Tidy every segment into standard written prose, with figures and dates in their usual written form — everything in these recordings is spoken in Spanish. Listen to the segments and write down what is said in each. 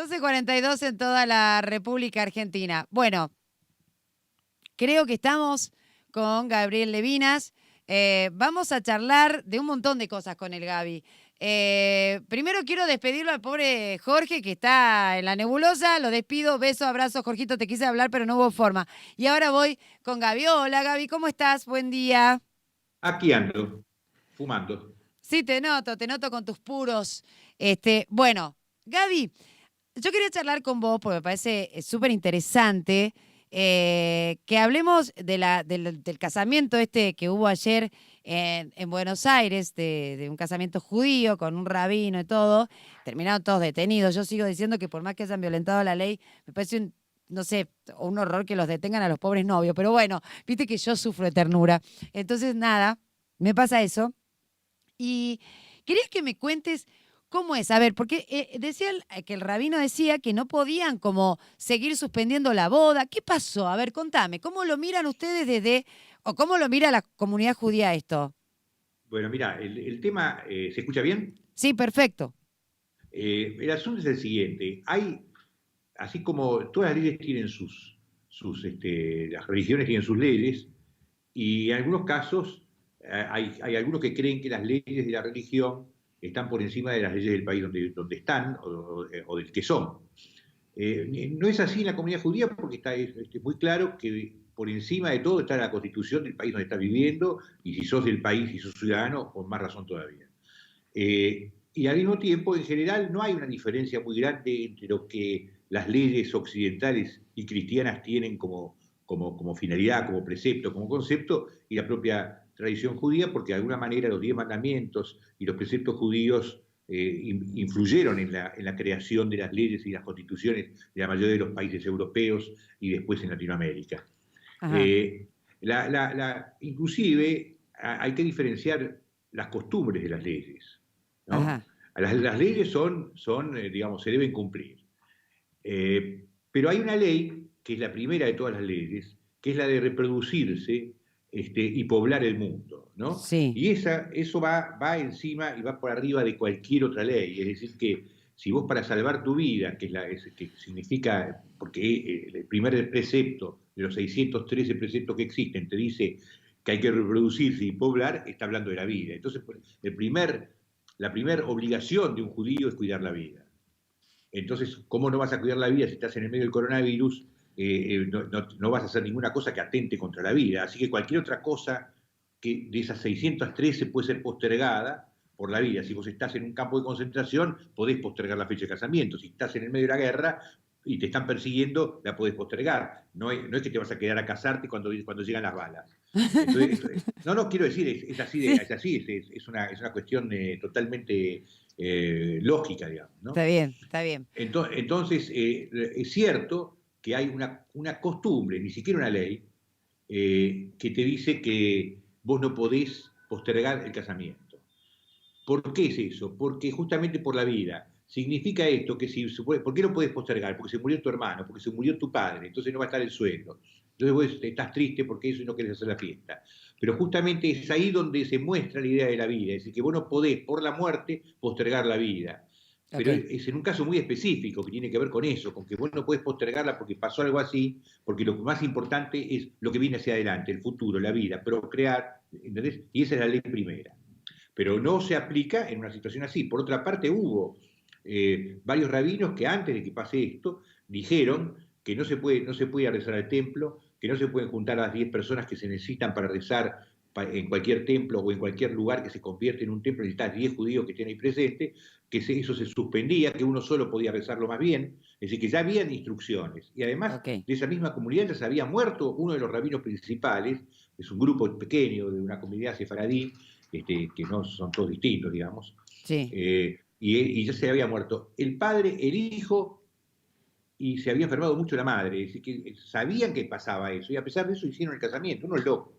12:42 en toda la República Argentina. Bueno, creo que estamos con Gabriel Levinas. Vamos a charlar de un montón de cosas con el Gaby. Primero quiero despedirlo al pobre Jorge, que está en la nebulosa. Lo despido, beso, abrazo. Jorgito, te quise hablar, pero no hubo forma. Y ahora voy con Gaby. Hola, Gaby, ¿cómo estás? Buen día. Aquí ando, fumando. Sí, te noto con tus puros. Bueno, Gaby, yo quería charlar con vos porque me parece súper interesante que hablemos del casamiento que hubo ayer en Buenos Aires, de un casamiento judío con un rabino y todo. Terminaron todos detenidos. Yo sigo diciendo que por más que hayan violentado la ley, me parece no sé, un horror que los detengan a los pobres novios. Pero bueno, viste que yo sufro de ternura. Entonces, nada, me pasa eso. Y quería que me cuentes cómo es. A ver, porque decía que el rabino decía que no podían como seguir suspendiendo la boda. ¿Qué pasó? A ver, contame, ¿cómo lo miran ustedes o cómo lo mira la comunidad judía esto? Bueno, mira, el tema, ¿se escucha bien? Sí, perfecto. El asunto es el siguiente. Así como todas las leyes tienen las religiones tienen sus leyes, y en algunos casos hay algunos que creen que las leyes de la religión están por encima de las leyes del país donde están o del que son. No es así en la comunidad judía porque es muy claro que por encima de todo está la constitución del país donde estás viviendo y si sos del país y sos ciudadano, con más razón todavía. Y al mismo tiempo, en general, no hay una diferencia muy grande entre lo que las leyes occidentales y cristianas tienen como finalidad, como precepto, como concepto, y la propia tradición judía, porque de alguna manera los 10 mandamientos y los preceptos judíos influyeron en la creación de las leyes y las constituciones de la mayoría de los países europeos y después en Latinoamérica. Ajá, Eh, Inclusive hay que diferenciar las costumbres de las leyes, ¿no? ajá, Las leyes digamos, se deben cumplir. Pero hay una ley, que es la primera de todas las leyes, que es la de reproducirse y poblar el mundo, ¿no? sí, Y eso va encima y va por arriba de cualquier otra ley. Es decir, que si vos para salvar tu vida, que significa, porque el primer precepto de los 613 preceptos que existen te dice que hay que reproducirse y poblar, está hablando de la vida. Entonces, la primera obligación de un judío es cuidar la vida. Entonces, ¿cómo no vas a cuidar la vida si estás en el medio del coronavirus? No vas a hacer ninguna cosa que atente contra la vida. Así que cualquier otra cosa que de esas 613 puede ser postergada por la vida. Si vos estás en un campo de concentración, podés postergar la fecha de casamiento. Si estás en el medio de la guerra y te están persiguiendo, la podés postergar. No es que te vas a quedar a casarte cuando llegan las balas. Entonces, no, quiero decir, es así, sí, es una cuestión totalmente lógica, digamos, está ¿no? bien, está bien. Entonces, es cierto que hay una costumbre, ni siquiera una ley, que te dice que vos no podés postergar el casamiento. ¿Por qué es eso? Porque justamente por la vida. Significa esto que ¿por qué no podés postergar? Porque se murió tu hermano, porque se murió tu padre, entonces no va a estar el sueldo. Entonces vos estás triste porque eso y no querés hacer la fiesta. Pero justamente es ahí donde se muestra la idea de la vida, es decir, que vos no podés por la muerte postergar la vida. Ok, Pero es en un caso muy específico que tiene que ver con eso, con que vos no podés postergarla porque pasó algo así, porque lo más importante es lo que viene hacia adelante, el futuro, la vida, procrear, ¿entendés? Y esa es la ley primera, pero no se aplica en una situación así. Por otra parte, hubo varios rabinos que antes de que pase esto dijeron que no se puede ir a rezar al templo, que no se pueden juntar a las 10 personas que se necesitan para rezar en cualquier templo o en cualquier lugar que se convierte en un templo, necesitas 10 judíos que estén ahí presentes, eso se suspendía, que uno solo podía rezarlo más bien, es decir, que ya habían instrucciones. Y además ok. de esa misma comunidad ya se había muerto uno de los rabinos principales, es un grupo pequeño de una comunidad sefaradí, que no son todos distintos, digamos, Sí. y ya se había muerto el padre, el hijo, y se había enfermado mucho la madre, es decir, que sabían que pasaba eso, y a pesar de eso hicieron el casamiento, uno es loco,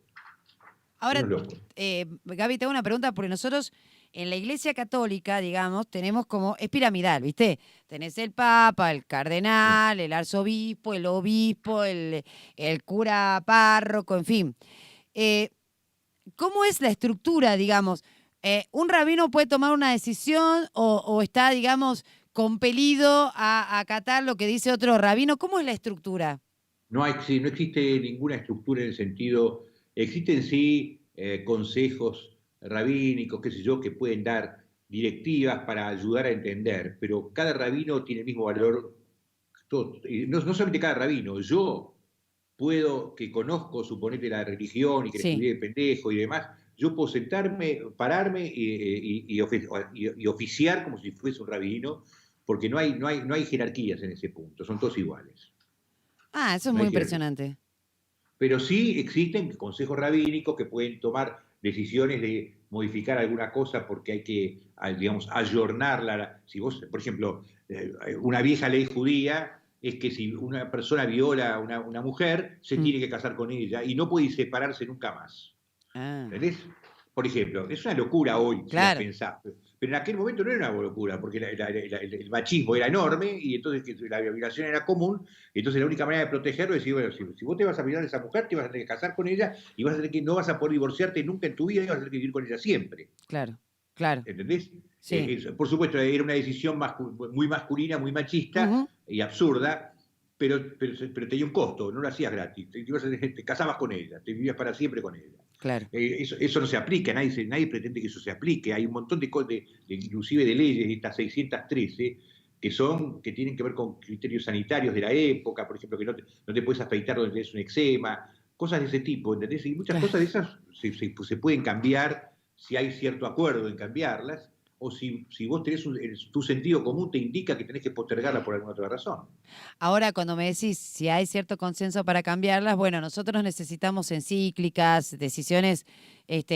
Ahora, uno es loco. Gaby, te hago una pregunta porque nosotros en la Iglesia Católica, digamos, tenemos como, es piramidal, ¿viste? Tenés el Papa, el Sí. Cardenal, el Arzobispo, el Obispo, el cura párroco, en fin. Eh, ¿Cómo es la estructura, digamos? ¿Un rabino puede tomar una decisión o está, digamos, compelido a acatar lo que dice otro rabino. ¿Cómo es la estructura? Sí, no existe ninguna estructura en el sentido, existen sí consejos rabínicos, qué sé yo, que pueden dar directivas para ayudar a entender, pero cada rabino tiene el mismo valor, y no solamente cada rabino, yo puedo, que conozco, suponete, la religión y que la Sí, estudié de pendejo y demás, yo puedo sentarme, pararme y oficiar como si fuese un rabino, porque no hay jerarquías en ese punto, son todos iguales. eso es No muy hay jerarquías. impresionante. Pero sí existen consejos rabínicos que pueden tomar decisiones de modificar alguna cosa porque hay que, digamos, ayornarla. Si vos, por ejemplo, una vieja ley judía es que si una persona viola a una mujer, se Mm, tiene que casar con ella y no puede separarse nunca más. Ah, ¿Entendés? Por ejemplo, es una locura hoy si la claro, pensás, pero en aquel momento no era una locura, porque el machismo era enorme y entonces la violación era común, y entonces la única manera de protegerlo es decir, bueno, si vos te vas a violar a esa mujer, te vas a tener que casar con ella y vas a tener que, no vas a poder divorciarte nunca en tu vida y vas a tener que vivir con ella siempre. claro, claro. ¿Entendés? Sí. Por supuesto, era una decisión muy masculina, muy machista Ujú, y absurda, pero tenía un costo, no lo hacías gratis. Te casabas con ella, te vivías para siempre con ella. claro. Eso no se aplica, nadie pretende que eso se aplique. Hay un montón inclusive de leyes, estas 613, que tienen que ver con criterios sanitarios de la época, por ejemplo, que no te puedes afeitar donde tienes un eczema, cosas de ese tipo, ¿entendés? Y muchas Claro. cosas de esas se pueden cambiar si hay cierto acuerdo en cambiarlas, o si vos tenés tu sentido común te indica que tenés que postergarla por alguna otra razón. Ahora, cuando me decís si hay cierto consenso para cambiarlas, bueno, nosotros necesitamos encíclicas, decisiones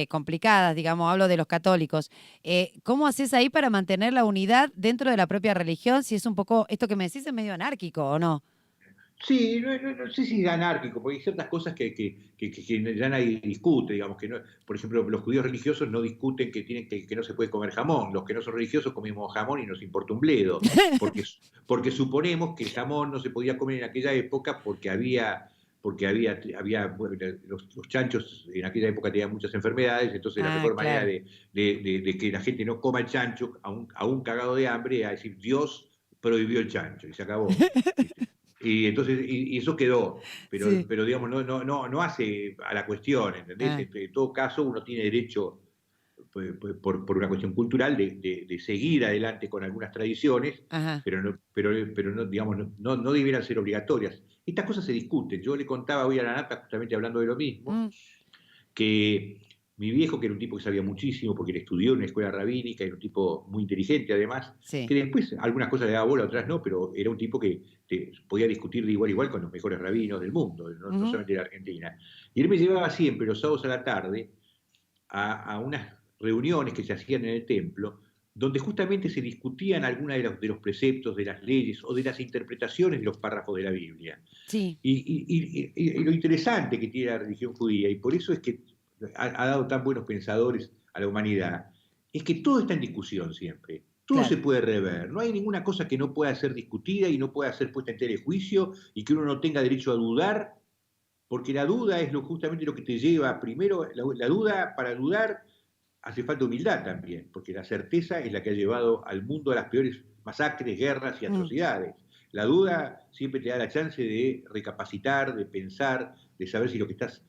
complicadas, digamos, hablo de los católicos. ¿Cómo haces ahí para mantener la unidad dentro de la propia religión? Si es un poco, esto que me decís es medio anárquico, ¿o no? Sí, no sé si es anárquico, porque hay ciertas cosas que ya nadie discute, digamos, que no, por ejemplo, los judíos religiosos no discuten que no se puede comer jamón, los que no son religiosos comemos jamón y nos importa un bledo, porque, porque suponemos que el jamón no se podía comer en aquella época bueno, los chanchos en aquella época tenían muchas enfermedades, entonces la Ah, mejor manera claro. de que la gente no coma el chancho, aún cagado de hambre, era decir, Dios prohibió el chancho y se acabó. ¿Viste? Y entonces, y eso quedó, Sí. pero digamos, no hace a la cuestión, ¿entendés? Ah, En todo caso, uno tiene derecho, por una cuestión cultural, de seguir adelante con algunas tradiciones, ajá. pero no, digamos, no debieran ser obligatorias. Estas cosas se discuten. Yo le contaba hoy a la Nata, justamente hablando de lo mismo, Mm, que mi viejo, que era un tipo que sabía muchísimo, porque él estudió en una escuela rabínica, era un tipo muy inteligente además, sí. que después algunas cosas le daba bola, otras no, pero era un tipo que podía discutir de igual a igual con los mejores rabinos del mundo, no Ujú, solamente de la Argentina. Y él me llevaba siempre los sábados a la tarde a unas reuniones que se hacían en el templo, donde justamente se discutían algunos de los preceptos, de las leyes o de las interpretaciones de los párrafos de la Biblia. sí, Y lo interesante que tiene la religión judía, y por eso es que ha dado tan buenos pensadores a la humanidad, es que todo está en discusión siempre. Todo se claro. puede rever. No hay ninguna cosa que no pueda ser discutida y no pueda ser puesta en tela de juicio y que uno no tenga derecho a dudar, porque la duda es justamente lo que te lleva, primero, la duda, para dudar hace falta humildad también, porque la certeza es la que ha llevado al mundo a las peores masacres, guerras y Mm, atrocidades. La duda siempre te da la chance de recapacitar, de pensar, de saber si lo que estás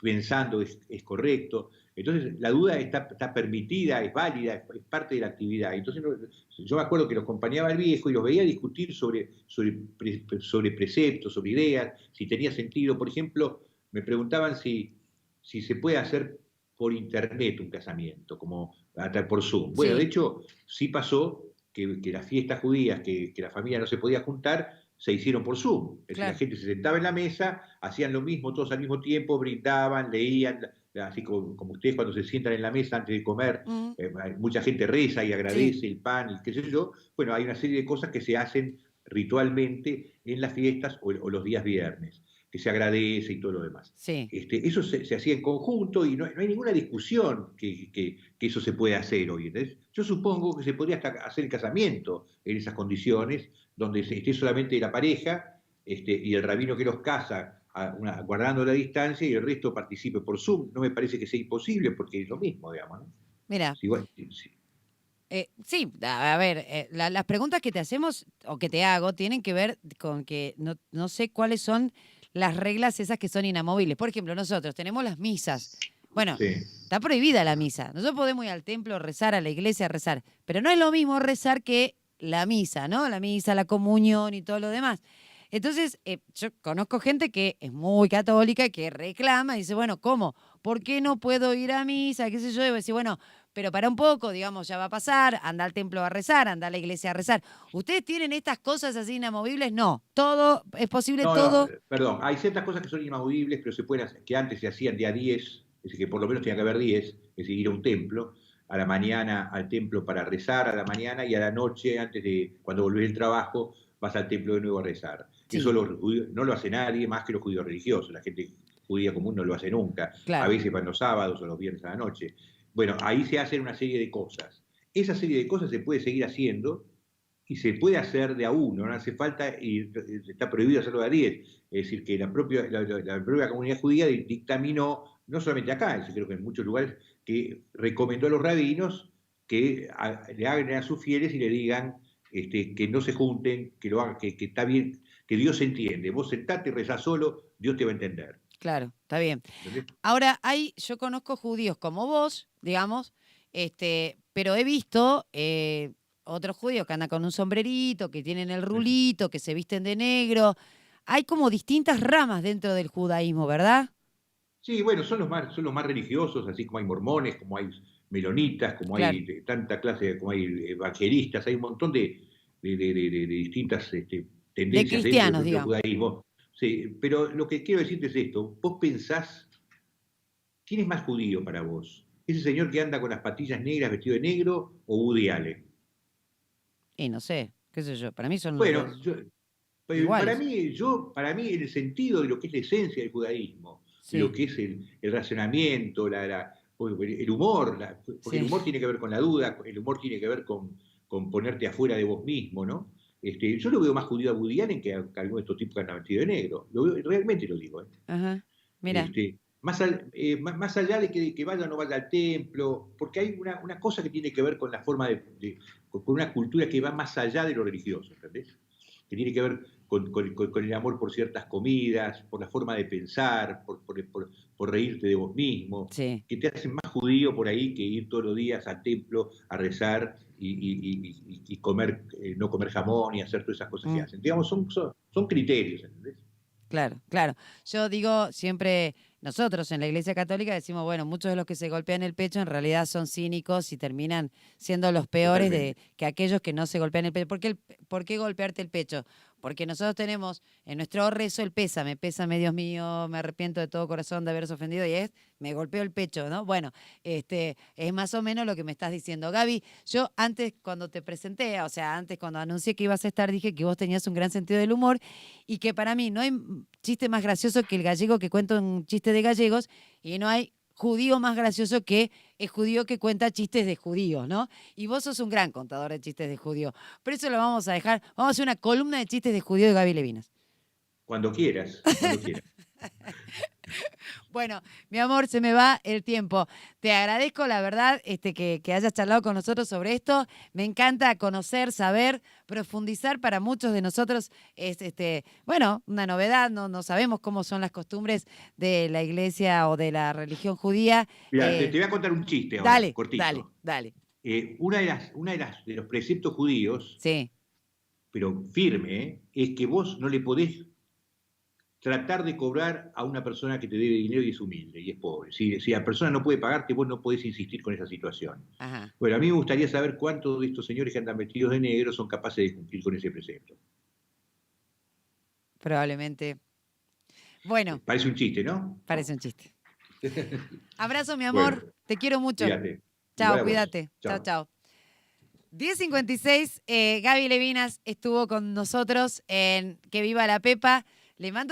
pensando es correcto. Entonces, la duda está permitida, es válida, es parte de la actividad. Entonces, yo me acuerdo que los acompañaba el viejo y los veía discutir sobre preceptos, sobre ideas, si tenía sentido. Por ejemplo, me preguntaban si se puede hacer por internet un casamiento, como por Zoom. Bueno, de sí, hecho, sí pasó que las fiestas judías, que la familia no se podía juntar, se hicieron por Zoom. Es decir, la claro. gente se sentaba en la mesa, hacían lo mismo todos al mismo tiempo, brindaban, leían, así como ustedes cuando se sientan en la mesa antes de comer, Mm, mucha gente reza y sí, agradece el pan y qué sé yo. Bueno, hay una serie de cosas que se hacen ritualmente en las fiestas o los días viernes, que se agradece y todo lo demás. sí. Eso se hacía en conjunto y no hay ninguna discusión que eso se puede hacer hoy. ¿Entendés? Yo supongo que se podría hasta hacer el casamiento en esas condiciones, donde esté solamente la pareja y el rabino que los casa guardando la distancia y el resto participe por Zoom. No me parece que sea imposible porque es lo mismo, digamos. ¿No? Mira. Sí, bueno, sí. Sí, a ver, las preguntas que te hacemos o que te hago tienen que ver con que no sé cuáles son las reglas esas que son inamovibles. Por ejemplo, nosotros tenemos las misas. Bueno, Sí. está prohibida la misa. Nosotros podemos ir al templo a rezar, a la iglesia a rezar, pero no es lo mismo rezar que la misa, ¿no? La misa, la comunión y todo lo demás. Entonces, yo conozco gente que es muy católica, que reclama y dice, bueno, ¿cómo? ¿Por qué no puedo ir a misa? ¿Qué sé yo? Y voy a decir, bueno, pero para un poco, digamos, ya va a pasar, anda al templo a rezar, anda a la iglesia a rezar. ¿Ustedes tienen estas cosas así inamovibles? No, todo, es posible No, no, todo. perdón. Hay ciertas cosas que son inamovibles, pero se pueden hacer, que antes se hacían de a 10, es decir, que por lo menos tenía que haber 10, es decir, ir a un templo, a la mañana al templo para rezar, a la mañana y a la noche, antes de, cuando volvés del trabajo, vas al templo de nuevo a rezar. Eso Sí, no lo hace nadie más que los judíos religiosos. La gente judía común no lo hace nunca. A claro, veces van los sábados o los viernes a la noche. Bueno, ahí se hacen una serie de cosas. Esa serie de cosas se puede seguir haciendo y se puede hacer de a uno, no hace falta, y está prohibido hacerlo de a 10. Es decir, que la propia comunidad judía dictaminó, no solamente acá, creo que en muchos lugares, que recomendó a los rabinos que le hagan a sus fieles y le digan que no se junten, que lo hagan, que está bien, que Dios se entiende. Vos sentate y rezás solo, Dios te va a entender. claro, está bien. ¿Entendés? Ahora, yo conozco judíos como vos, digamos, pero he visto otros judíos que andan con un sombrerito, que tienen el rulito, que se visten de negro. Hay como distintas ramas dentro del judaísmo, ¿verdad? Sí, bueno, son los más religiosos, así como hay mormones, como hay melonitas, como Claro. hay tanta clase, como hay evangelistas, hay un montón de distintas De tendencias dentro del cristianos, propio digamos. judaísmo. Sí, pero lo que quiero decirte es esto, vos pensás, ¿quién es más judío para vos? ¿Ese señor que anda con las patillas negras vestido de negro o Woody Allen? Y no sé, qué sé yo, para mí son los Bueno, dos Para iguales. mí, para mí, el sentido de lo que es la esencia del judaísmo, de lo Sí, que es el racionamiento, el humor, porque el sí. humor tiene que ver con la duda, el humor tiene que ver con ponerte afuera de vos mismo, ¿no? Yo lo veo más judío a Woody Allen que a algunos de estos tipos que andan vestidos de negro. Realmente lo digo, ¿eh? Ajá. Mira, Más allá de que vaya o no vaya al templo, porque hay una cosa que tiene que ver con la forma con una cultura que va más allá de lo religioso, ¿entendés? Que tiene que ver con el amor por ciertas comidas, por la forma de pensar, por reírte de vos mismo, sí. que te hacen más judío por ahí que ir todos los días al templo a rezar y comer, no comer jamón y hacer todas esas cosas que Mm. hacen. Digamos, son criterios, ¿entendés? Claro, claro. Yo digo siempre, nosotros en la Iglesia Católica decimos, bueno, muchos de los que se golpean el pecho en realidad son cínicos y terminan siendo los peores Totalmente. que aquellos que no se golpean el pecho. ¿Por qué golpearte el pecho? Porque nosotros tenemos en nuestro rezo el pésame, Dios mío, me arrepiento de todo corazón de haberos ofendido y me golpeo el pecho, ¿no? Bueno, es más o menos lo que me estás diciendo. Gaby, yo antes cuando te presenté, o sea, antes cuando anuncié que ibas a estar, dije que vos tenías un gran sentido del humor y que para mí no hay chiste más gracioso que el gallego que cuenta un chiste de gallegos y no hay judío más gracioso que el judío que cuenta chistes de judíos, ¿no? Y vos sos un gran contador de chistes de judío. Pero eso lo vamos a dejar, vamos a hacer una columna de chistes de judío de Gaby Levinas. Cuando quieras, cuando quieras. Bueno, mi amor, se me va el tiempo. Te agradezco, la verdad, que hayas charlado con nosotros sobre esto. Me encanta conocer, saber, profundizar. Para muchos de nosotros es, bueno, una novedad. No sabemos cómo son las costumbres de la iglesia o de la religión judía. Mira, te voy a contar un chiste ahora, Dale, dale, cortito. dale. De los preceptos judíos, Sí, pero firme, es que vos no le podés tratar de cobrar a una persona que te debe dinero y es humilde y es pobre. Si la persona no puede pagarte, vos no podés insistir con esa situación. ajá, Bueno, a mí me gustaría saber cuántos de estos señores que andan vestidos de negro son capaces de cumplir con ese precepto. probablemente. Bueno, Parece un chiste, ¿no? parece un chiste. Abrazo, mi Bueno, amor. Te quiero mucho. cuídate. Chao, Igual a vos. cuídate. Chao, Chao. chao. 10:56, Gaby Levinas estuvo con nosotros en Que Viva la Pepa. Le mando